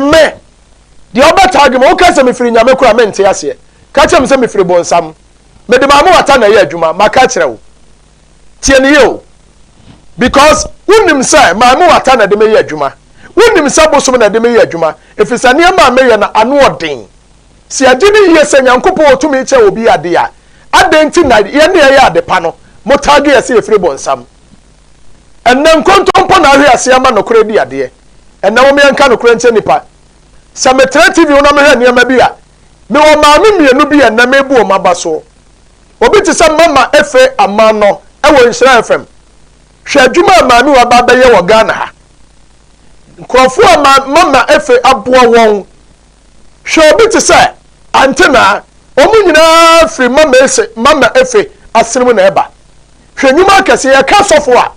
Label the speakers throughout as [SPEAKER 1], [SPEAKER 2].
[SPEAKER 1] me the other target mo ka se me firi nyame kura me nte ase ka che me se me firi bonsam me de mamu wata na ye adwuma maka kire wo tie ne ye o because unim say mamu wata na de me ye adwuma unim say bosom na de me ye adwuma efisa ne ma me ye na ano odin si agini ye se nyankopɔ otumi che obi ade a adenti na ye ne ye ade pa no mo target ase firi bonsam ennam kontompo na hwe ase ama no kure di ade ennam me yanka no kure nche nipa Sametra TV ona me hwe niam bi a me wo maame mienu bi ennam ebu o mabaso obi ti se mama efe amano e wo Nhyira FM hwe adwuma maame wa ba be ye wo Ghana ha nkrofo mama efe aboa won hwe obi ti se antena omu nyina firi mama efe asirimu na eba hwe nyuma kase ye ka sofo a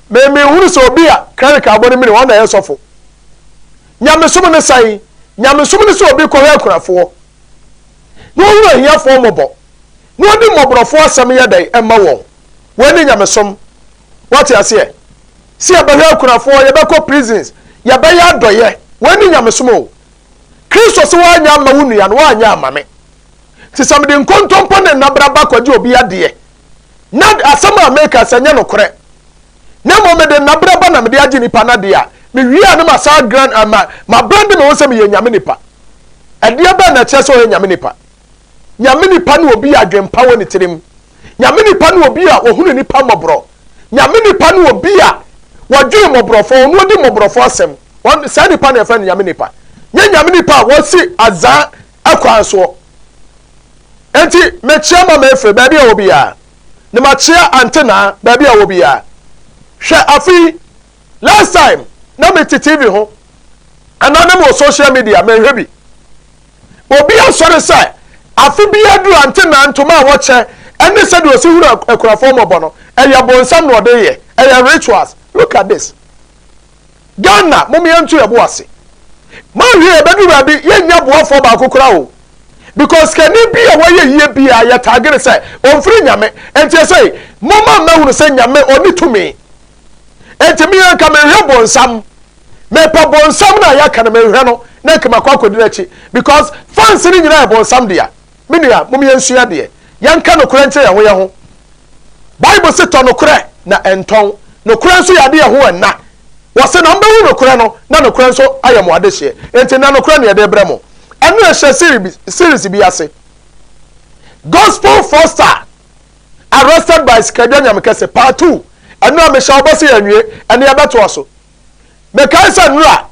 [SPEAKER 1] me huru so obi a kranika abone mi won na ye sofo nyamesum ne sai nyamesum ne so obi ko hwe akunafo no huru ahiafo mobo no odi mobrofo asem ye dai emma won wani nyamesum what you say si abahwe akunafo ye be ko prisons ye be ya doye wani nyamesum o Kristo se wa nya ma wunua no wa nya amame ti samde nkontompo ne nabraba kwaje obi ade na asama make sanya no kore na mo me de nabraba na me de agi nipa na de a me wia na ma sa grand ma brand me wo se me ye nyame nipa ade ba na che so ye nyame nipa ne obi adwempa woni tirim nyame nipa ne obi a ohunu nipa mobro nyame nipa ne obi a wadwe mobrofo no di mobrofo asem won sa nipa na efa nyame nipa nyame nipa wo si aza akwanso enti me chia ma efe ba bia obi a ne ma chia antena ba bia obi a hwe afi last time na me TV ho anana mo social media me hwebi obi asore sai afi bia du antena ntoma wo che ene se do si huru akurafo mobo no eya bonsam no de ye eya rituals look at this Ghana mo me antu ebo ase ma hwe bedu ba bi ye nya boafo ba kokora o because kani bia wo ye yie bia ya tagere sai onfiri nyame enti sai mo ma hunu sai nyame oni tumi enti mi anka me hwe bonsam me pa bonsam na ya kana me hwe no na kema kwakodi na chi because fans ni nyina bonsam dia menua mo me nsua de yanka no kora nche ya ho ye ho Bible say to no kora na enton no kora nso ya de ye ho enna wose na mbe hu no kora no na no kora nso ayemo adehye enti na no kora ne de bremo enu ehye series bi ase Gospel Foster arrested by Skadanya Mekese part 2 enu amesha obosi yanwie ene yabeto aso me kansa nura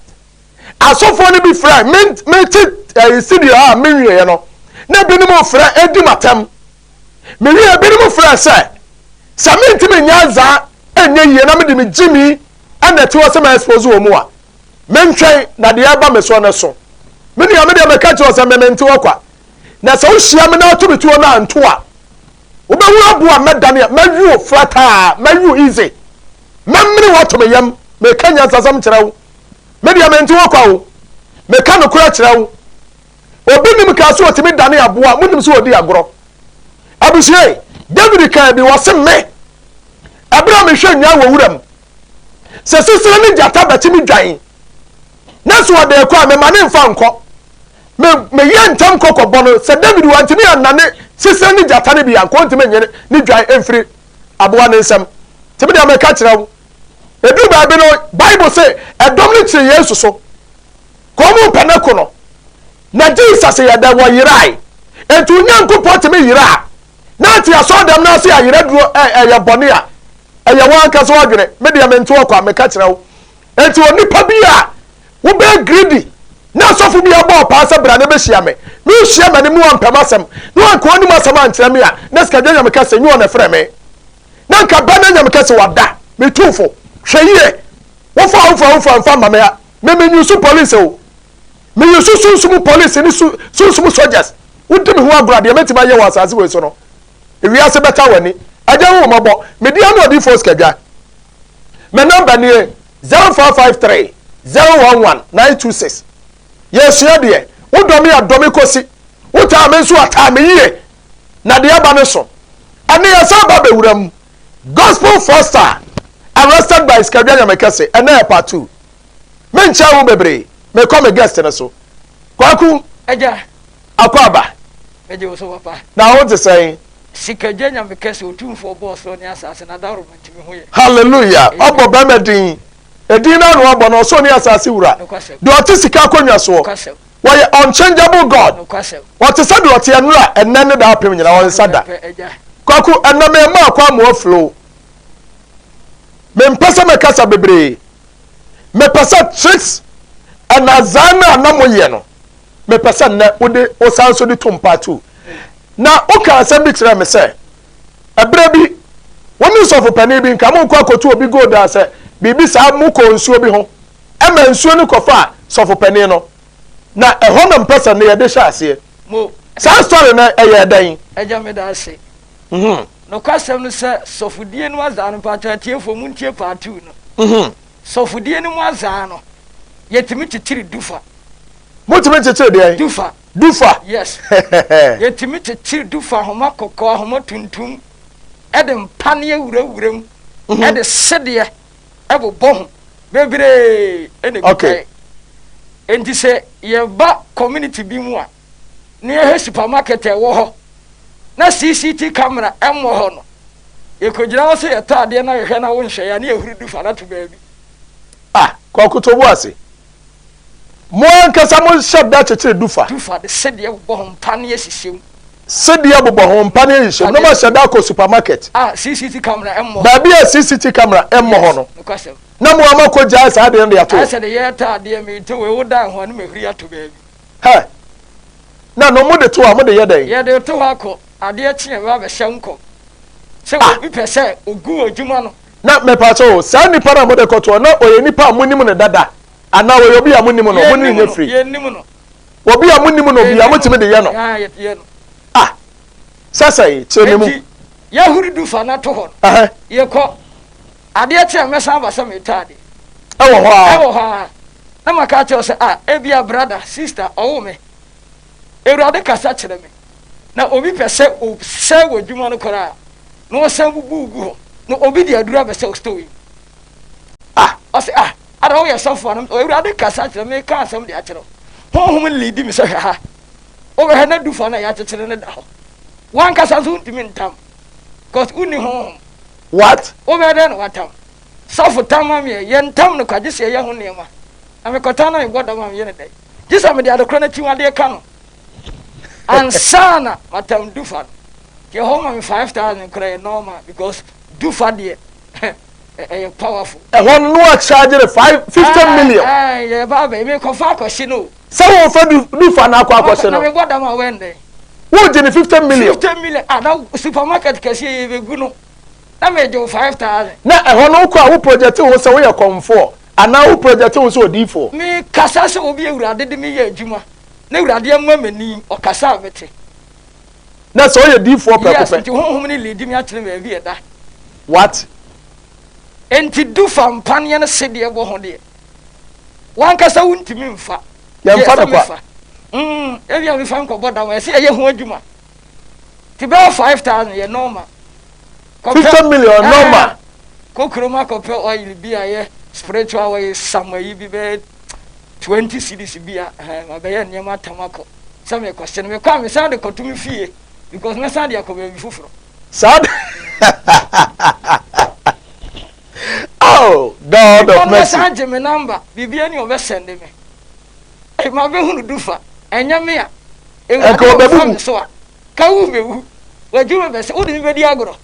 [SPEAKER 1] asofo ni bi fra me studio a menwie ye no na bi ni mo fra edi matam me wie bi ni mo fra say samenti me nyanza enye ye na me de me jimi ana ti wo se ma expose wo mu a mentwen na de aba me so na so me ni ame de me ka ti wo se me menti wo kwa na so hia me na to bitu wo na nto a wo be wu abu a medane ma wu frata ma wu easy mamri wo to me yam me kanya sasam kire wo me de menti wo kwa wo me ka no kura kire wo obi nim ka so otimi dane abo a munim so odi agoro abusie David ka bi wo se me abra me hwe nya wo wuram se sisire ni jata batimi dwan na so de kwa me mane mfa nko me ye ntam kokobo no se David wantimi anane sisire ni jata ne bi anko ntimi nye ni dwan emfiri aboa ne nsam timi de me ka kire wo edu ba bi no Bible say edom ni kire Yesu so ko mu panako no na Jesus ya da wo yirai etu nyankopɔ timi yira na ti aso dem na so ya yira duro ya bɔne a eya wan ka so adwene me de mento akwa me ka kire wo enti onipa bi a wo be greedy na sofo bi abo pa sa bra na be hia me hia me ne mu ampam asem no anko oni mu asem ankyere me a na ska dwanya me ka se nyu na frɛ me na nka ba na nya me ka se wada me tufo hwɛ yie wo fa mfa ma me a me nyusu police o me nyusu sunsumu police ni sunsumu soldiers wudi me ho agorade me ti ba ye wasase we so no ewia se beta wani aja wo mabo me dia no odi force kadwa me number ni 0453 011 926 yes ya de wo do me adomi kosi wo ta me so ata me yie na de aba ne so ane ya sa ba bewuram Gospel Foster arrested by Skadanya Mekese and part 2 mencha wo bebre me come guest na so kwaku
[SPEAKER 2] eja
[SPEAKER 1] akwaba
[SPEAKER 2] eje wo so papa
[SPEAKER 1] na wo te say
[SPEAKER 2] sikaje nya me kese otumfo boss no ne asase na daro mantimi ho ye
[SPEAKER 1] hallelujah obo ba medin edin na no obo no so ne asase wura do oti sika konwa so why unchangeable god what is said what enura enne da apem nyina won sada kwaku ename ma akwa mo flow me mpesa me kasa bebre me pesa tricks anazana na moye no me pesa na ode osanso di tumpa tu na oka asem bi kire me se ebra bi woni so for pani bi nka mo kwa kotu obi go da se bibi sa mu ko nsuo bi ho ema nsuo ni kofa so for pani no na eho na mpesa na ye de sha ase
[SPEAKER 2] mo
[SPEAKER 1] sa story na eye dan
[SPEAKER 2] eja me da ase no kwasem no se sofudie no azan pata tie fo mu ntie patu no sofudie no mu azan no yetimi titiri dufa
[SPEAKER 1] mutimi titiri de dufa
[SPEAKER 2] yes yetimi titiri dufa homa kokko homa tuntum ede mpane awurawuram ede sede ebobo ho bebre ene
[SPEAKER 1] okay
[SPEAKER 2] enti se ye ba community bi mu a ne ye supermarket e wo ho na CCTV camera emmo ho no ye kogira wo se ye taade na ye hwe na wo nhwe ya ne ehuru dufa na to baabi
[SPEAKER 1] kwakuto bo ase mo ankasa mo shabda tete dufa
[SPEAKER 2] de sede ebobo ho mpane ye sisem
[SPEAKER 1] sede ebobo ho mpane ye sisem no ma shabda ko supermarket
[SPEAKER 2] CCTV camera emmo
[SPEAKER 1] baabi a CCTV camera emmo ho no na mo amako jaa sa de ndo ya to
[SPEAKER 2] ase de ye taade me to we wo dan ho na me huru ya to baabi
[SPEAKER 1] na no mo de to a mo de ye dan
[SPEAKER 2] ye de to akọ ade tie ba be hyenko se obi pese ogu odwuma no
[SPEAKER 1] na me pa so sa ni para mo de koto na oye ni pa mo nim ne dada ana oye obi amonim no mo ni nye free
[SPEAKER 2] ye nim no
[SPEAKER 1] obi amonim no obi amotime de ye no
[SPEAKER 2] ye no
[SPEAKER 1] sasa yi che mu
[SPEAKER 2] ya huri du fa na to ho ye ko ade tie me san ba se me tade
[SPEAKER 1] ewo
[SPEAKER 2] ha na maka che o se ebia brother sister owo me ewrade kasa kire me na obi pese o se wodwuma no kora no san bugu no obi di adura be se o story o se ada o ye sofo no ewrade kasa kire me ka asem de akire honhom lead mi se ha o be na dufa na ya kire ne da ho wan kasa so ntimi ntam cause uni honhom
[SPEAKER 1] what
[SPEAKER 2] o be de no watam sofo tamma me ye ntam no kwaje se ye ho nema amekota na iboda ma ye ne dai jisa me de adokro na tiwade ka no ansana matam dufa ke homa me 5,000 kray normal because dufa de powerful
[SPEAKER 1] one no charge 15 million
[SPEAKER 2] ye baba me ko fa ko shino
[SPEAKER 1] so wo fa dufa na akwa no
[SPEAKER 2] na me goda ma wende
[SPEAKER 1] wo je ni 15 million
[SPEAKER 2] na supermarket kasi ye be gu no na me je 5,000
[SPEAKER 1] na no ko a wo project wo se wo ye comfort ana wo project wo se odifo
[SPEAKER 2] me kasa se obi ewurade de me ye adwuma na ewurade amma mani o kasa mete
[SPEAKER 1] na so ye difo prekope
[SPEAKER 2] yes ti honhom ni lead me akire me bi eda
[SPEAKER 1] what
[SPEAKER 2] enti du fam panye ne sede ebo ho de wan kasa wuntimi mfa
[SPEAKER 1] ya mfa da kwa
[SPEAKER 2] ebi a mi fa nko boda wa se ye ho adwuma ti be 5,000 ye normal
[SPEAKER 1] 15 million normal
[SPEAKER 2] ko kroma ko pe oil bi aye spiritual way samayi bi be 20 cedis bi ma be ye nyama tamako some question me kwa me sound ko tumi fie because me sound ya ko be fufuro
[SPEAKER 1] sound oh god of mercy
[SPEAKER 2] me sound me number bibia ni obe send me e ma be hunu dufa enya me a e
[SPEAKER 1] ko be bu
[SPEAKER 2] so a ka wu be wu waju be se odi be di agoro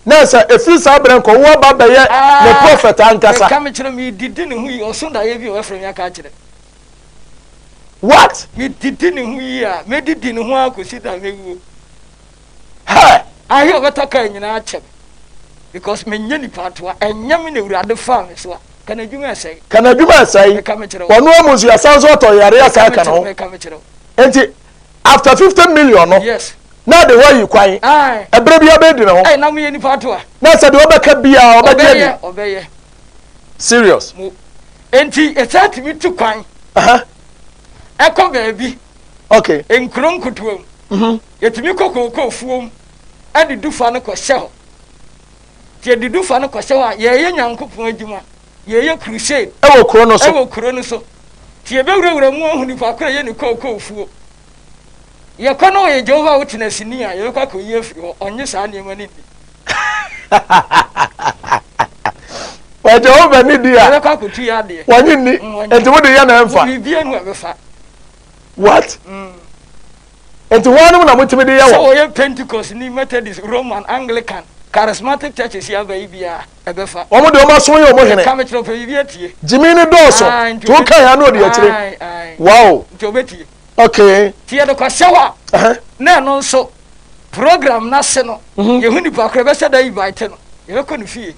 [SPEAKER 1] na sa efiri sa bren ko wo ba be ye the prophet ankasa
[SPEAKER 2] ka me kire me didi ne hu yi oso da ye bi o efre me aka kire
[SPEAKER 1] what
[SPEAKER 2] me didi ne hu yi a me didi ne hu akosi da me wu ahi obetaka nyina ache because me nyani patwa enyam ne urade fa me so kana dwuma asai wono amuzu asanso to yare asa ka no enti after 15 million no yes
[SPEAKER 1] na de wa yi kwan ebre bia be di ne ho
[SPEAKER 2] na me nyani patwa
[SPEAKER 1] na se de obeka bia
[SPEAKER 2] obeye
[SPEAKER 1] serious
[SPEAKER 2] enti etati mi tu kwan eko baabi
[SPEAKER 1] okay
[SPEAKER 2] enkron kutuam yetimi kokoko fuom adi dufa no ko hye tie di dufa no ko hye wa ye nyankopon adwuma ye crusade
[SPEAKER 1] ewo kuro no so
[SPEAKER 2] tie be wura mu ohuni pa kora ye ni ko fuo ye kono ye Jehova wotina sini a ye kwa ko ye firi ho onye saa ne mani ni
[SPEAKER 1] wa Jehova ni dia
[SPEAKER 2] ye kwa ko tu ya de
[SPEAKER 1] wani ni enti wo de ya na emfa
[SPEAKER 2] bibia nu abefa
[SPEAKER 1] what enti wonu na mutimi de ya wo
[SPEAKER 2] so ye Pentecost ni Methodist Roman Anglican charismatic churches ya ba ibia ebefa
[SPEAKER 1] omo de omo so ye omo hene
[SPEAKER 2] ka me tro pe bibia tie
[SPEAKER 1] jimi ni doso to kan ya no de ya kire wow
[SPEAKER 2] to betie
[SPEAKER 1] okay
[SPEAKER 2] tie de kwa sewa na no so program na se no ye huni pa kra be se da invite no ye ko ni fie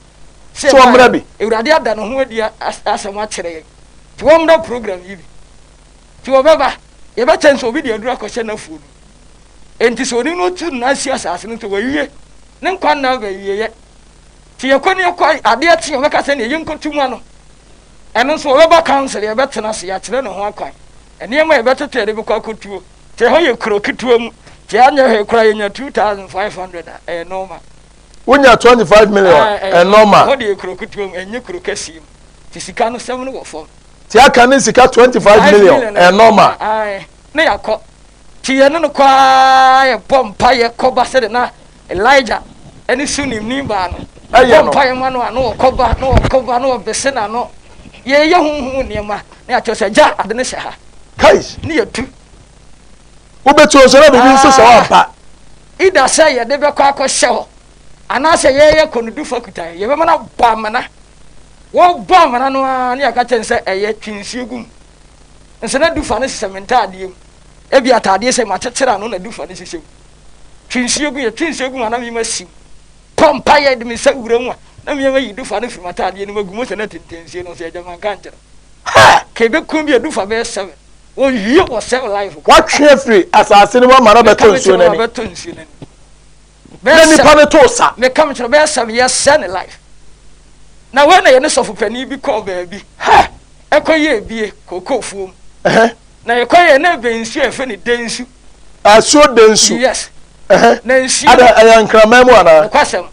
[SPEAKER 1] so amra bi
[SPEAKER 2] ewrade ada no ho adi asema kire ye ti wo mra program yi bi ti wo beba ye be tense obi de adura ko se na fu enti so ni no tu na si asase no to wawie ne nkwan na ba wie ye ti ye ko ni ko ade ati o beka se ne ye nkotu mu ano eno so we ba council ye betena se ya kire no ho akwan ene ma ye betete de be kwa kotuo te ho ye krokituo mu ti anya he kura ye nya 2500 normal
[SPEAKER 1] wonya 25 million normal
[SPEAKER 2] ho de krokituo mu enye krokasim ti sika no 7 wo fom
[SPEAKER 1] ti aka ni sika 25 million normal
[SPEAKER 2] ne yakọ ti ye no kwa ye pompa ye koba se de na Elijah eni sunim ni ba no pompa ye ma no koba no bese na no ye huhu niema ne acho se ja ade ne hye ha
[SPEAKER 1] kais
[SPEAKER 2] ne yetu
[SPEAKER 1] ubetu osoro be bi nso se wa pa
[SPEAKER 2] ida se ye de be kwa hye ho ana se ye konudu fakuta ye be mana ba mana wo ba mana no ne aka chen se eye twinsiegum nse na dufa ne sementa adiem ebi atade se ma tetera no na dufa ne sisem twinsiegu ye twinsiegu ana mi masim pompa ye de mi sa wuram a na mi ma yi dufa ne firmata ade ne magumo se na tentensie no se ya man kan kire ha ke be kun bi dufa be 7 o yi o 7 life
[SPEAKER 1] what twe free asase ne wa mara beto nsuo na ni be ni pa ne to sa
[SPEAKER 2] me kam kire be 7 ye 7 life na we na ye ne sofu pani bi ko ba bi ha ekoye bie kokofuom na yekoye na bensu efe ni densu
[SPEAKER 1] aso densu
[SPEAKER 2] yes na ensu
[SPEAKER 1] ada ayankrama mu ana
[SPEAKER 2] kwasem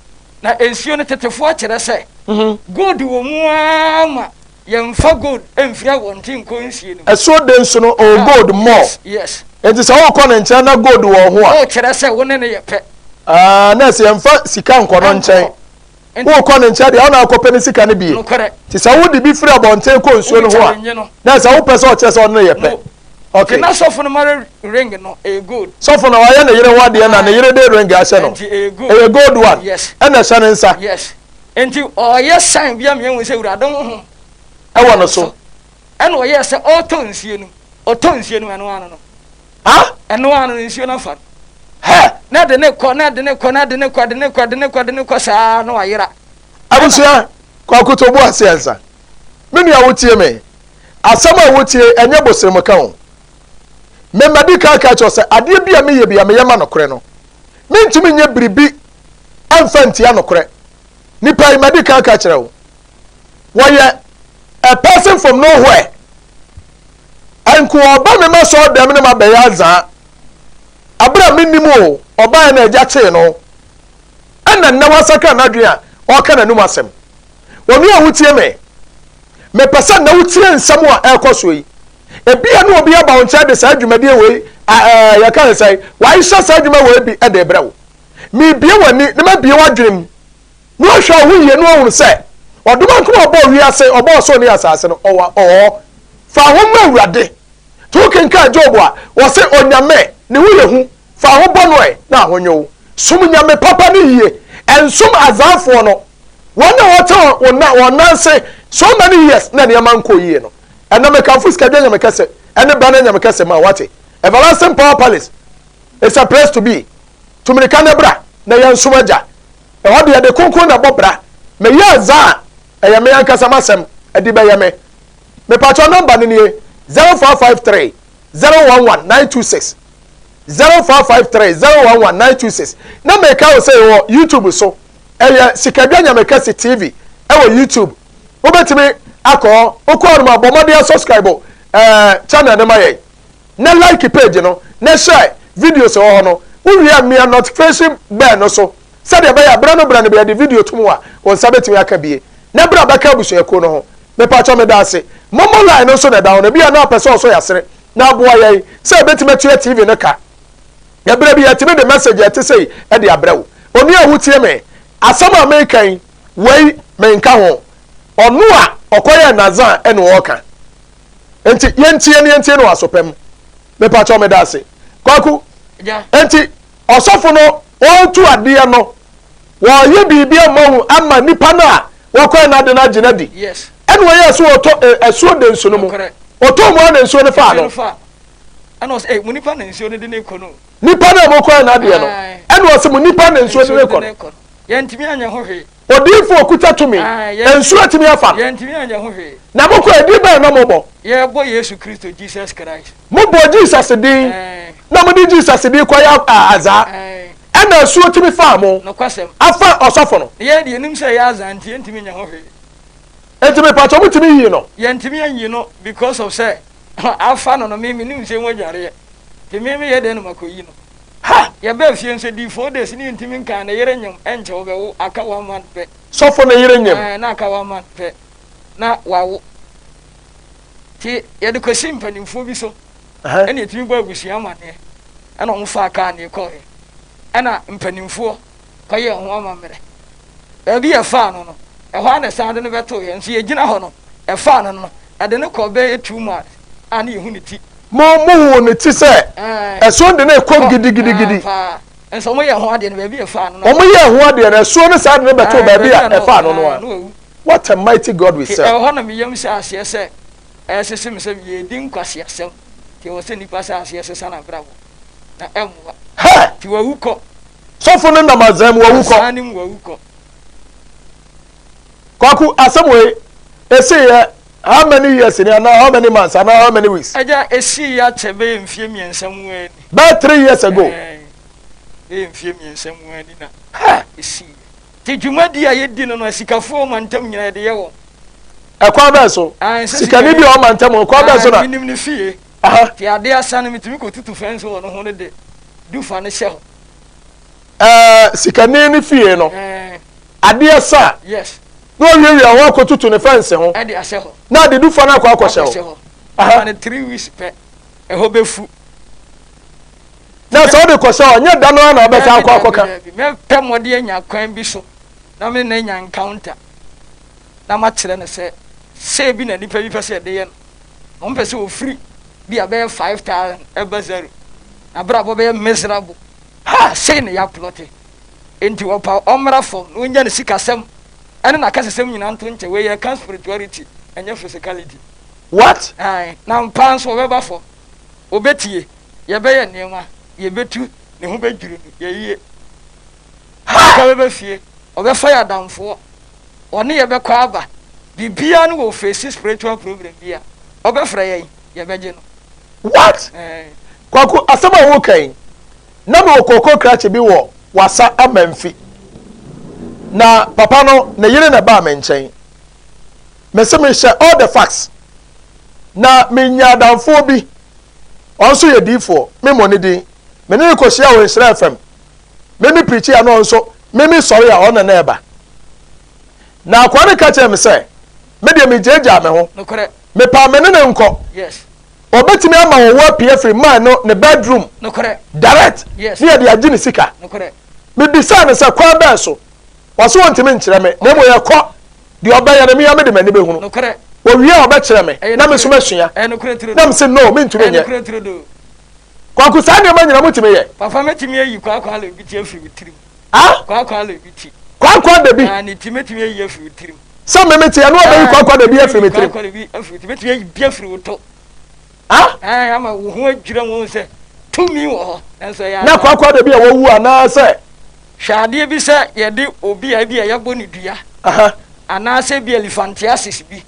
[SPEAKER 2] na ensu ne tetefo akere se gold wo mu ama yemfa gold emfira wontin ko ensu ni
[SPEAKER 1] aso densu no o gold more
[SPEAKER 2] yes
[SPEAKER 1] enti se wo ko ne nche na gold wo ho a
[SPEAKER 2] o kere se wo ne yepe
[SPEAKER 1] na se yemfa sika nkono nchen wo ko ne nche de ona akopɛ ne sika ne bie ti se wo de bi fira bonten ko ensu no ho a na se wo pɛ o kere se on ne yepe okay
[SPEAKER 2] na sofo no mare ring no e good
[SPEAKER 1] sofo no wa ya na yire wade na na yire de ring ase no e good one
[SPEAKER 2] yes
[SPEAKER 1] na sha ne nsa
[SPEAKER 2] yes enti o yes sign bia me hu se urade ho
[SPEAKER 1] e wo no so
[SPEAKER 2] e no yes auto nsie no eno ano no
[SPEAKER 1] ha
[SPEAKER 2] eno ano nsie na fa
[SPEAKER 1] he
[SPEAKER 2] na de ne ko sa no ayira
[SPEAKER 1] abusia kwa kutobu ase ansa menu ya wotie me asama wotie enye bosrem ka ho me medical ka cho se ade bia me ye bia me yema no kore no mentumi nye biribi amfanti anokore nipa medical ka kire wo woye a person from nowhere anko oba me ma so dem ne ma be ya za abra minimo oba na eja che no ana na wasaka na dua o ka na num asem wonu a wotie me pesa na wotie nsam a ekoso yi ebia no obi aba oncha de sa adwumade we ya kan sai why sha sa adwuma we bi e de brewo mi bie wani na ma bie wadwenem no hwa hu ye no ohun se oduma nko obo wi ase obo so ne asase no o fa ho ma awurade to kenka job a wo se onyame ne hu ye hu fa ho bono e na ahonyo sum nyame papa ne yie ensum azafo no wona wote wona se so many years na ne man ko yie no ena me kan fuska dwanya me kase ene ba na nya me kase ma wate everlasting power palace it's a place to be to me kan ebra na yan sumaja e ho de konkon na bobra me ya za e ya me yan kasa masem e di ba ya me patcho number ni 0453 011 926 0453 011 926 na me ka o say wo YouTube so e ya sikadwanya me kase TV e wo YouTube obetimi akọ okọ ma bomode subscribe channel ne maye na like page no na share videos ho no uri me notification bell no so said be ya bra no be ya de video tumu a won sabetimi aka bie na bra baka buso eko no ho me pa cho me da ase momo line no so na down na bia na person so yasere na aboa ye say betima tie TV no ka ya bra bia timi the message ya te say e de abrewo oni ahu tie me asama american wei me nka ho onu a okoye nazan e no woka enti yentie no asopem me pa cho me da ase kwaku enti osofo no on tu ade no wo ye bibia mahu ama nipa na wokoye na de na ginadi
[SPEAKER 2] yes
[SPEAKER 1] enu ye so oto esuo de nsuno mu oto mu na nsuo ne fa no
[SPEAKER 2] ana say munipa na nsuo ne de ne kono
[SPEAKER 1] nipa na mo koye na de no enu o se mu nipa na nsuo ne kono
[SPEAKER 2] yentimi anya ho hwe
[SPEAKER 1] odifo okuta tumi nsuo timi afa
[SPEAKER 2] yentimi anya ho hwe
[SPEAKER 1] na mo koye di ba na mo bo
[SPEAKER 2] ye bo Yesu Kristo Jesus Christ
[SPEAKER 1] mo bo Jesus din na mo di Jesus din koye aza ena nsuo timi fa mo
[SPEAKER 2] no kwasem
[SPEAKER 1] afa osofo no
[SPEAKER 2] ye de nim say ya aza nti yentimi anya ho hwe
[SPEAKER 1] entimi pa to mutimi yi no
[SPEAKER 2] yentimi anyi no because of say afa no me nim say wajare te me ye de no makoyi no
[SPEAKER 1] ha
[SPEAKER 2] ye be fie nso di 4 days ni ntimi nkan na yere nyam enche wo be wo aka 1 month pe
[SPEAKER 1] sofo na yere nyam
[SPEAKER 2] na aka 1 month pe na wawo ti ye de kwesi mpanimfo bi so ene etimi bo agusia amane ena on fa aka ne ko he ena mpanimfo ko ye ho amamere e bi ye fa no no e ho na sande no beto ye nso ye gina ho no e fa no no e de ne ko be 2 months ani ye hu ne ti
[SPEAKER 1] mo wo ne ti se eso de na ko gidi
[SPEAKER 2] enso mo ye ho ade ne ba bi e fa no
[SPEAKER 1] o mo ye ho ade na eso ne sande ne beto ba bi e fa no no what a mighty God we serve
[SPEAKER 2] e ho na me yam se ase se e se se me se ye din kwase asem ti wo se nipa se ase se sana bravo na emwa
[SPEAKER 1] ha
[SPEAKER 2] ti wa wuko
[SPEAKER 1] sofo ne na mazam wa wuko
[SPEAKER 2] sanim wa wuko
[SPEAKER 1] kwaku asem we ese how many years in now how many months and how many weeks
[SPEAKER 2] aja esi ya chebe mfie miensam wani
[SPEAKER 1] about 3 years ago
[SPEAKER 2] mfie miensam wani na ha esi ti dwumadi a yedi no sikafo mantam nyina de yewo
[SPEAKER 1] ekwa ba so sikani bi o mantam ekwa ba so na
[SPEAKER 2] minim ne fie ti ade asane mitimi ko tutu fence wo no ho ne de dufa ne hye ho
[SPEAKER 1] sikani ne fie no ade asa
[SPEAKER 2] yes
[SPEAKER 1] no we wa ko tutu ne fence ho
[SPEAKER 2] ade ahye ho
[SPEAKER 1] na de dufa na kwa hye ho
[SPEAKER 2] na 3 weeks pe e ho befu
[SPEAKER 1] na so de ko hye nya da no na obeta akwa akoka
[SPEAKER 2] me pe mode anya kwan bi so na me na nya encounter na ma kire ne se bi na nipa bi pese de ye no on pese o free bi a be 5000 e bazaro na bra bo be miserable ha se ne ya plot enti wo pa omra fo no nya ne sikasem ene na kasesem nyina nto nche we ye can spirituality enye physicality
[SPEAKER 1] what
[SPEAKER 2] na mpanso obeba fo obetie ye be ye nema ye betu ne ho bedwuru ye yie ka be fie obefa ya damfo one ye be kwa aba bibia no wo face spiritual problem bia obefra ye beje no
[SPEAKER 1] what kwaku asema wo kan na me okoko krache bi wo wasa amamfi na papa no na yire na ba menchen mese me share all the facts na menya damfo bi onso ye difo me money din me ne ko share wo Israel FM me ni preach ya no onso me sorry ya ona na eba na akwa ne ka che me se me de me jeja me ho
[SPEAKER 2] no correct
[SPEAKER 1] me pa me ne nko
[SPEAKER 2] yes
[SPEAKER 1] obetimi ama wo wa pie free man no ne bedroom
[SPEAKER 2] no correct
[SPEAKER 1] direct
[SPEAKER 2] yes
[SPEAKER 1] ne de agini sika
[SPEAKER 2] no correct
[SPEAKER 1] me bisa ne se kwa ba so waso wontimi nkyere me na mo ye kɔ de obaya na me ya me de mani be hunu
[SPEAKER 2] no correct
[SPEAKER 1] wo wi a obɛkyere me na me so masua
[SPEAKER 2] no correct
[SPEAKER 1] na me se no me ntumi nye kwaku sa ne ma nyina mutimi ye
[SPEAKER 2] papa metimi ayi kwa ala bi ti afiri witirim kwa ala bi ti
[SPEAKER 1] kwa da bi
[SPEAKER 2] ni timetimi ayi afiri witirim
[SPEAKER 1] so me meti ya no obayi kwa da bi afiri witirim
[SPEAKER 2] kwa bi afiri timetimi ayi bi afiri wuto ama wo ho adwira wo se tumi wo ho enso ya
[SPEAKER 1] na kwa da bi a wo wu ana se
[SPEAKER 2] hwade bi se ye de obi a bi a ya boni dua ana se bi elephantiasis bi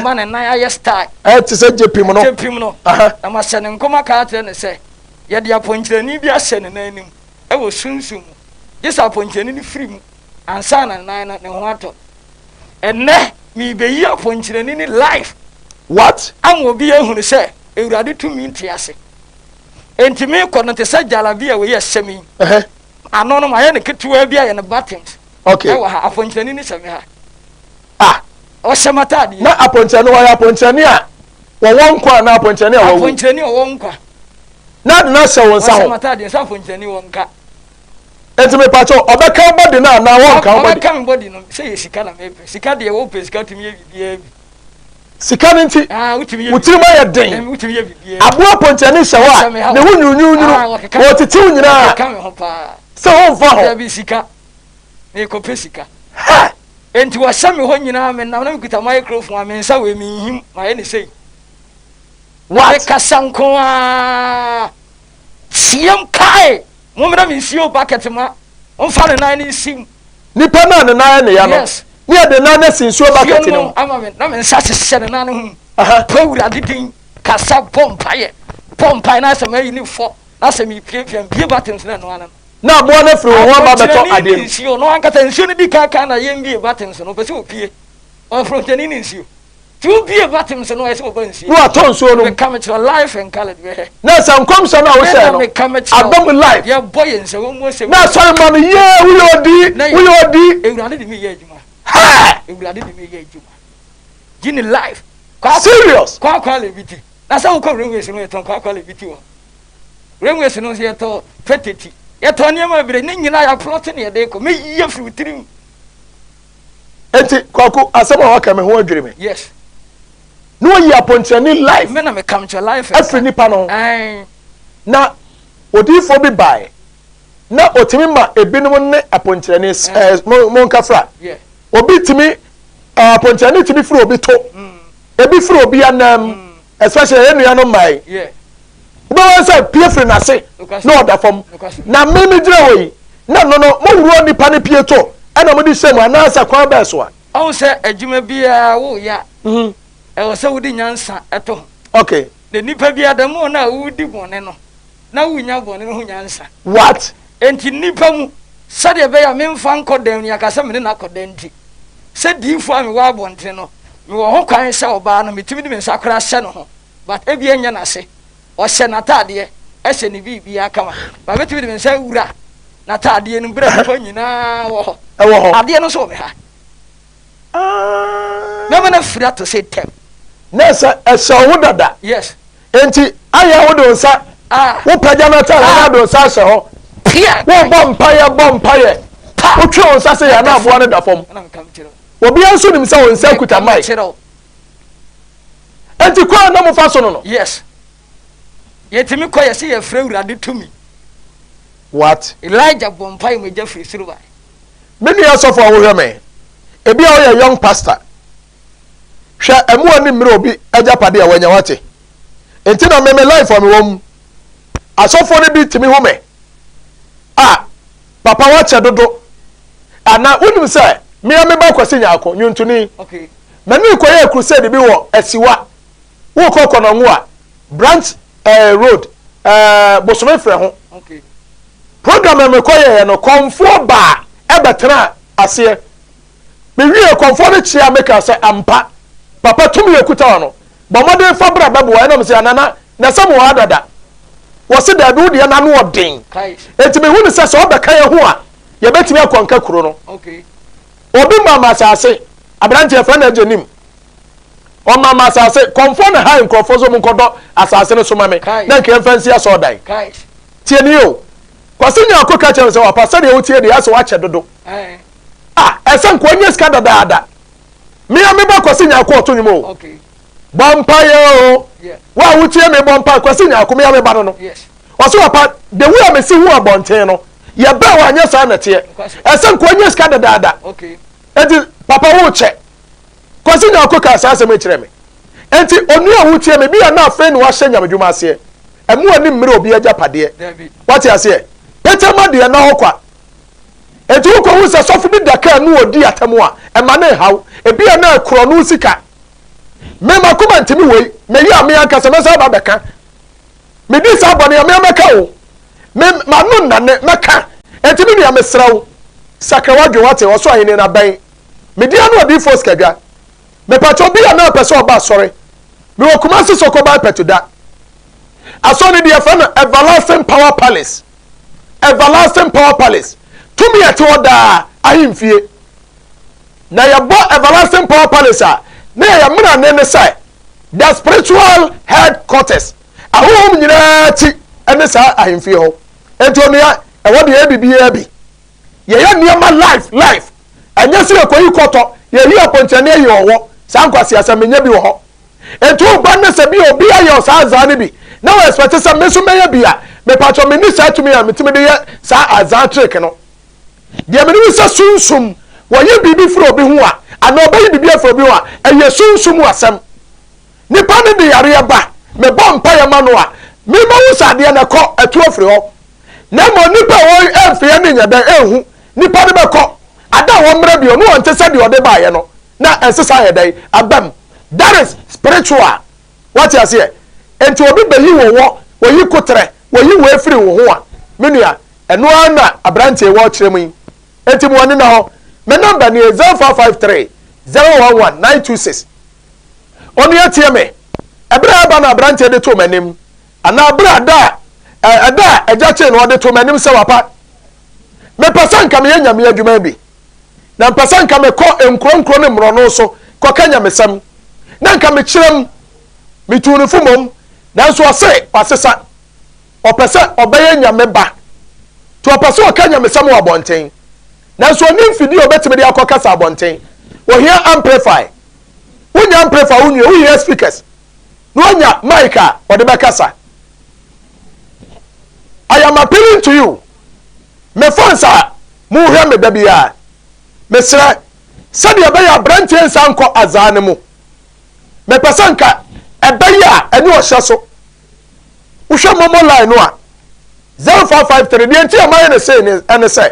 [SPEAKER 2] ma na na ya style
[SPEAKER 1] ti se jepim no
[SPEAKER 2] na ma se ne nkoma ka atre ne se ye de aponkyerani bi ase ne nanim e wo sunsum yesa aponkyerani ni free mu ansa na na ne ho ato enne mi be yi aponkyerani ni life
[SPEAKER 1] what
[SPEAKER 2] am obi ehunu se ewurade tumi ntiase enti me kono te se jalabia we yesemi ano no ma ye ne ketewa bi a ye ne buttons
[SPEAKER 1] okay
[SPEAKER 2] e wa ha aponkyerani ni semi ha o sematade
[SPEAKER 1] na aponche no ya aponche ne a wo wonkwa na aponche ne a wo
[SPEAKER 2] aponche ne wo wonkwa
[SPEAKER 1] na de na se wo nsa ho
[SPEAKER 2] sematade sa aponche ne wonka
[SPEAKER 1] enti me pacho obeka body na wonka body
[SPEAKER 2] obeka body no say sika na mepe sika de wo pe sika tumi bibia bi
[SPEAKER 1] sika nti wutiri ma ye den abo aponche ne hyewa ne hu nyunyunyuru wo titiw nyina
[SPEAKER 2] ka me ho pa
[SPEAKER 1] se ho fa ho
[SPEAKER 2] bi sika ne ko pe sika enti wa sami ho nyina me na mikuta microphone me nsa we mi him ma ye ne sei wa ka sanko a siem kai mo mera mi sio bucket ma on fa ne nan ni sim
[SPEAKER 1] nipa na ne nan ne ya no ni e de nan na sinsuo bucket no
[SPEAKER 2] ama me na me nsa se ne nan hu pawura didin kasa pompa na se me ni fo na se mi pie buttons na no anan
[SPEAKER 1] na abo na firi ho ba beto ade
[SPEAKER 2] ni nsio no ankata nsio ni di kaka na ye mbie buttons no pese opie on fronteni ni nsio tu bie buttons no ese oba nsio
[SPEAKER 1] no aton nsio no
[SPEAKER 2] come to life and colored we
[SPEAKER 1] na sankom so na wo share no abam life
[SPEAKER 2] ya boy nse wo mo se
[SPEAKER 1] na sorry man ye we odi
[SPEAKER 2] ewurade de me ye adwuma ha ewurade de me ye adwuma gini life
[SPEAKER 1] serious
[SPEAKER 2] kwa le biti na sa wo ko renwe se no eton kwa le biti wo renwe se no se eto Tete yeto niam bire ni nyina ya plot ne ye de ko me yiye firi tirim
[SPEAKER 1] enti kwaku asema waka me ho adwire me
[SPEAKER 2] yes
[SPEAKER 1] no yi aponchani life
[SPEAKER 2] me na me come to life
[SPEAKER 1] afri nipa no na odifo bi bai na otimi ma ebinom ne aponchani mo nkafra obi timi aponchani timi firi obi to ebi firi obi anam especially enu no mai no one say pie firi na se no oda fom na me gire hoyi na no mo wuro nipa ne pie to ana mo di shame anasa kwa ba so a
[SPEAKER 2] on say adwuma bia wo ya e wo say wudi nyansa eto
[SPEAKER 1] okay
[SPEAKER 2] the nipa bia da mo na wudi bone no na wunya bone no nyansa
[SPEAKER 1] what
[SPEAKER 2] enti nipa mu sade be ya memfa nkodan ni akasa me na kodan ti se diifo a me wa bonte no me wo ho kwan se oba no metimi di me nsakra hye no ho but e bia nya na se o hye na tade e hye ni bibia kama ba metimi di me nsa wura na tade no bra nipa nyina wo ho ade no so me ha na me na fira to say tem
[SPEAKER 1] nessa wo dada
[SPEAKER 2] yes
[SPEAKER 1] enti aya wo do nsa wo pagya na ta na do nsa hye ho wo bom paye wo twe nsa se ya na abo ne da fom obi anso nim se wo nsa kuta mai enti kwa na mo fa so no
[SPEAKER 2] yes yetimi kwa yesi ye fra urade tumi
[SPEAKER 1] what
[SPEAKER 2] Elijah bompai me jafri suruba
[SPEAKER 1] me ni asofo wo hwe me ebi a wo ye young pastor hwa emu ani mre obi ajapade a wanya wate enti na me life o me wom asofo ne bi timi hu me papa wache dodo ana unim se me ba kwase nyako nyuntuni
[SPEAKER 2] okay
[SPEAKER 1] mani ko ye crusade bi wo asiwa wo kokko no nwo a branch road bosome frɛ ho
[SPEAKER 2] okay
[SPEAKER 1] program me ko ye no komfo ba ebetra ase me wie komfo ne chia make say ampa papa tumi ekuta no bomode fa bra babo wa na me se anana na samu wa dada wose da bi wode na no odin enti me hu ne se so obeka ye ho a ye betimi akonka kuro no
[SPEAKER 2] okay
[SPEAKER 1] obi mama asase abrante e frana ajenim o mama asase komfo na ha nkrofo zo munkodo asase ne so mame na nke mfansi aso dai tie ni o kwase nya akoka che se wa pastor ye wotie de aso wa che dodo esen ko nya ska dada me ba kwase nya akọ to nyimo
[SPEAKER 2] okay
[SPEAKER 1] bompa yo wa wotie me bompa kwase nya akọ me ba no
[SPEAKER 2] yes
[SPEAKER 1] waso wa pa the way me si hu abonten no ye ba wa nya sa na tie esen ko nya ska dada
[SPEAKER 2] okay
[SPEAKER 1] enti papa wo che kwase nya akọ ka sa me kire me enti onu a wotie me bia na afa ni wa hye nya medwuma ase emu ani mmere obi ajapade what you say pete ma de na hokwa enti wo ko hu se sofu bi daka nu odi atemu a e ma na haw e bia na akro no sika me ma kuma ntimi wei me ya me anka se me sa ba beka me di sa bone ya me meka wo me ma no nane meka enti me ya me srawo sakawadwe wate wo so ahene na ban me di anu odi force kadwa me pacho bia na pese oba sore me wo kuma se sokoba petuda asoni dia fa na everlasting power palace to me at oda ahimfie na yɛbɔ everlasting power palace a na yɛmena ne ne sɛ the spiritual headquarters ahohom nyinaa ti ɛne saa ahemfie hɔ enti onua ɛwɔ de yɛbibiaa bi yɛyɛ nneɛma life ɛnyɛ sɛ yɛkɔyi kɔtɔ yɛyi apɔnkyɛne ayi ɔwɔ saa nkwasi asɛmenya bi wɔ hɔ enti woba ne sɛ bi obi ayɛ saa azaa ne bi na wɔ expect sɛ me so mɛyɛ bi a mepatwɔ menni saa tumi a metumi de yɛ saa azaa trick no deɛ mene wi sɛ sunsum wɔyɛ biribi firi obi ho a anaa ɔbɛyɛ biribi afiri obi ho a ɛyɛ sunsum asɛm nipa ne de yareɛ ba mebɔ mpayɛ ma no a mema wo sɛ adeɛ na ɛkɔ ɛto afiri hɔ na mmɔ nipa wɔ ɛmfeɛ ne nyɛ dɛn ɛhu nipa ne bɛkɔ ada wɔ mmerɛ bio no wɔnte sɛ deɛ ɔde baayɛ no na ɛnsesa yɛ dɛn abam that is spiritual wate aseɛ enti obi bɛyi wɔ wɔyi kotrɛ wɔyi wɔ afiri wo ho a menua ɛno ara na aberanteɛ wɔ kyerɛ mu yi enti mu wɔne na hɔ me number ni 0453 011 926 ɔno yɛtie me ɛberɛ a ɛba no aberanteɛ de to m'anim anaa berɛ ɛda agya kyee no ɔde to m'anim sɛ wapa mepɛ sɛ nka meyɛ nyame adwuma bi na mpɛ sɛ nka mekɔ nkuro ne mmorɔno so kɔka nyamesɛm na nka mekyerɛm metuu ne fomom nanso ɔse wasesa ɔpɛ sɛ ɔbɛyɛ nyame ba to ɔpɛ sɛ ɔka nyamesɛm wɔ abɔnten nanso ɔne mfidi ɔbɛtumi de akɔ kasa abɔnten wɔhia amplify wonya amplify wohia speakers na wonya mic a ɔde bɛkasa I am appealing to you me fans a mohwɛ me da biara mesrɛ sɛdeɛ ɛbɛyɛ aberanteɛ nsa nkɔ azaa ne mu mepɛ sɛ nka ɛbɛyɛ a ɛne ɔhyɛ so wohwɛ momo line no a 0453 deɛ nti a mayɛ ne sei ɛne sɛ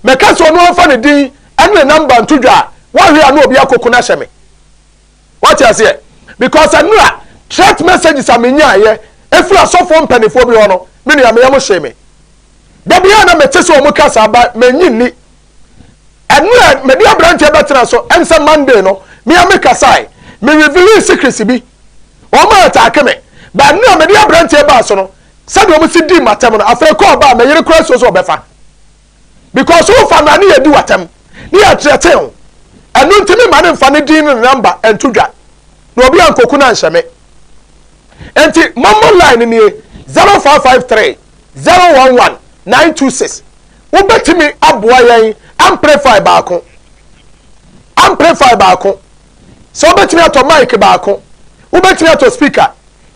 [SPEAKER 1] mɛka sɛ ɔno ɔmfa ne din ɛne ne number nto dwa a woahwɛ a na obi akoko no ahyɛ me wate aseɛ because ɛno a threat messages a menyaayɛ ɛfiri asɔfoɔ mpanifoɔ bi hɔ no me nua meyɛ mo hyee me da biara na mete sɛ ɔmo kasa aba manyi nni ɛno a mede aberanteɛ bɛtena so ɛnsɛ Monday no mea me kasae me revealing secrets bi ɔma ataake me ba ɛno a mede aberanteɛ baa so no sɛdeɛ ɔmo si di matam no afei kɔɔ ba a meyere kora so ɔbɛfa because wofa na ne yɛdi watam ne yɛtrɛte ho ɛno nti me ma ne mfa ne din ne number ɛnto dwa na obi ankoku no anhyɛ me enti momo line nie 0453 011 926 wobɛtumi aboa yɛn amplify baako sɛ wobɛtumi atɔ mic baako wobɛtumi atɔ speaker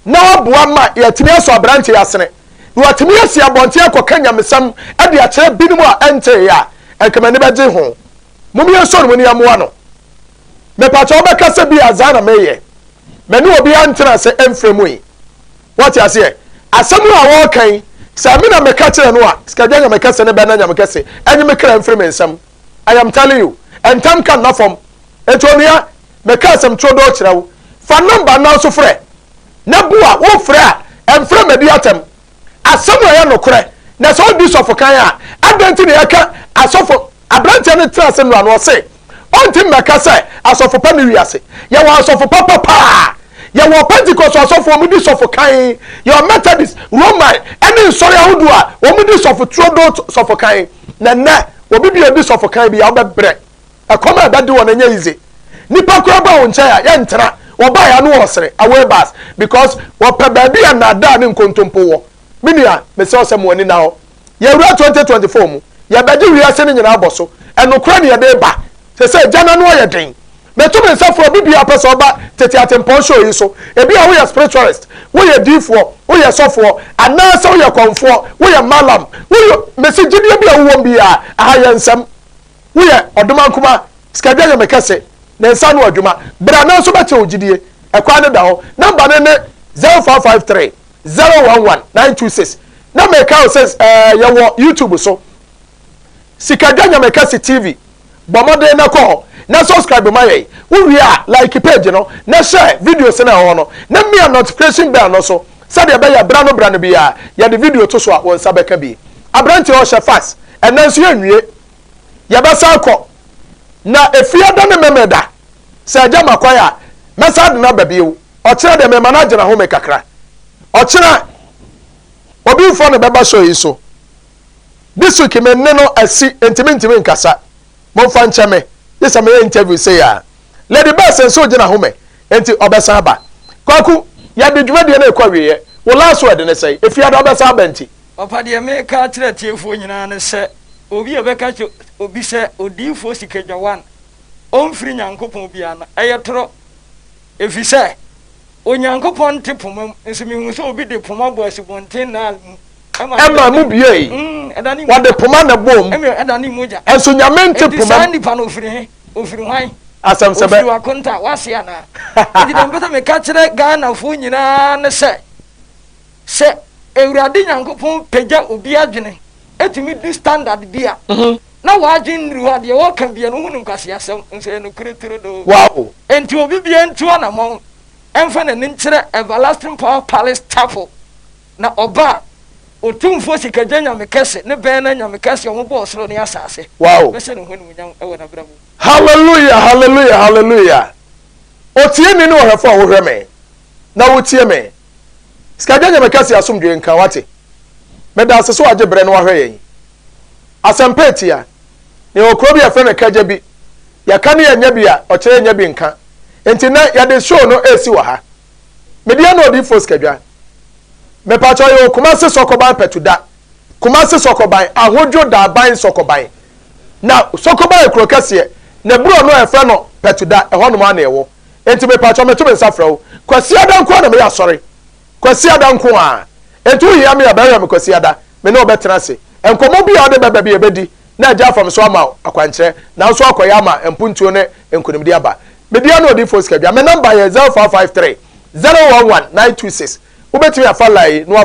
[SPEAKER 1] na waboa ma yɛtumi asɔ aberante asene na watumi asi abɔnten akɔka nyamesɛm ɛde akyerɛ binom a ɛntee a ɛnkamani bɛgye ho mom yɛnsɔ no mu ne yɛmmoa no mepatɔ wobɛkasa bi azaa na meyɛ mane obi antena sɛ ɛmfrɛ mu yi wate aseɛ asɛm a wɔɔkan sɛ me na meka kyerɛ no a sikagya nyameka sɛ ne bɛna nyameka sɛ ɛnye me kra mfiri me nsɛm I am telling you entam kan na fam etonua meka asɛm tro do kyerɛ wo fa number na so frɛ na bua wo frɛ a ɛmfrɛ medi atem asɛm a yɛ nokorɛ na sɛ odi sɔfo kan a adɛnti ne yɛka asɔfo abrante ne tra sɛ no ano ɔse ɔnti meka sɛ asɔfo pa ne wiase yɛ wɔ asɔfo papa yɛwɔ Pentecost asɔfo ɔmo di sɔfo kan yɛwɔ Methodist Roman ɛne nsɔre ahodo a ɔmo di sɔfo trodo sɔfo kan na nɛ obi bi odi sɔfo kan bi a ɔbɛbrɛ ɛkɔm a ɛbɛde wɔn nyɛ yize nipa kora ba wɔn nkyɛn a yɛntena wɔba ya no wɔsere away bus because wɔpɛ baabi a nada ne nkontompo wɔ minia mesɛ ɔsɛ mo ani na hɔ yɛwura 2024 mu yɛbɛgye wiase ne nyinaa bɔ so ɛnokora ne yɛde ba sɛ gyana no yɛ den meto me nsafo bibi apɛ sɛ ɔba Tete Atinpon show yi so ebi a woyɛ spiritualist woyɛ difoɔ woyɛ sɔfoɔ anaasɛ woyɛ kɔnfoɔ woyɛ malam woyɛ mesegyidie bi a wowɔ bi a aha yɛ nsɛm woyɛ ɔdoma nkoma sikadwa yɛ mekɛse na nsa no adwuma bra na nso bɛkyɛ ogidie ɛkwa ne da hɔ number ne 0453 011 926 na meka o says yɛwɔ YouTube so sikadwa nyamekɛse TV bɔmɔden na kɔ na subscribe ma yɛ wo a like page no na share videos na ho no na me notification bell no so said ya be ya bra no bia ya de video to so a won sa beka bi abrante o hye fast enanso ya nwie ya ba sa akọ na efia da ne memeda sa agya makwaya mesa de na babiew o kire de me manager na ho me kakra o kire obi fo ne beba show yi so this week me ne no asi ntimi nkasa mo fa nche me this am interview say ya lady best and so gina home enti obesan ba kwaku ya de dwuma de na ekwa wiye wo last word ne say if ya do obesan ba enti
[SPEAKER 2] papa de me ka kire tiefo nyina ne se obi ebeka che obi se odifo sikaja 1 omfiri nyankopon bia na eyetoro efise onyankopon te pomam nsemi hu so obi de pomam bo asibonten na
[SPEAKER 1] Emma mu bie wa de poma na bom
[SPEAKER 2] edani moja
[SPEAKER 1] enso nyame nte poma
[SPEAKER 2] sani pa no ofiri hwan
[SPEAKER 1] asam sebe
[SPEAKER 2] ofiri wakonta wase ana edi dem beta me ka kire Ghana fo nyina ne se ewurade nyankopon pagya obi adwene etimi du standard bia na wajin ruwa de wo kan bia no hunu kwase asem nse no kureturo do
[SPEAKER 1] wow
[SPEAKER 2] enti obi bia ntu ana mon emfa na nkire everlasting power palace chapel na oba otumfo sikaja nyamekese ne ben na nyamekese omo bo soro ne asase
[SPEAKER 1] wow
[SPEAKER 2] bese no hunu nyam ewo na bramu
[SPEAKER 1] hallelujah hallelujah hallelujah otie ni no hefo wo hwe me na wotie me sikaja nyamekese asomdwe nka wate meda aseso age bre no wahwe yen asempetia ne okro bi afa na kaja bi ya ka ne nya bi a o kire nya bi nka enti na ya de show no esi wa ha media no di fo sikadwa me pa cho yo kuma se sokoban petuda kuma se sokoban ahodwo da ban sokoban na sokoban ekro kase na bro no efa no petuda eho no ma na ewo enti me pa cho me to me safrawo kwasi adanko na me ya sori kwasi adanko a enti wo hia me ya ba me kwasi ada me no betra se enkomo bia ode beba bia bedi na agya fam so ama akwankyere na so akoya ama empuntuo ne enkonimdi aba media no di fo sikadwa me number ye 0453 011 926 ubetimi afa lai no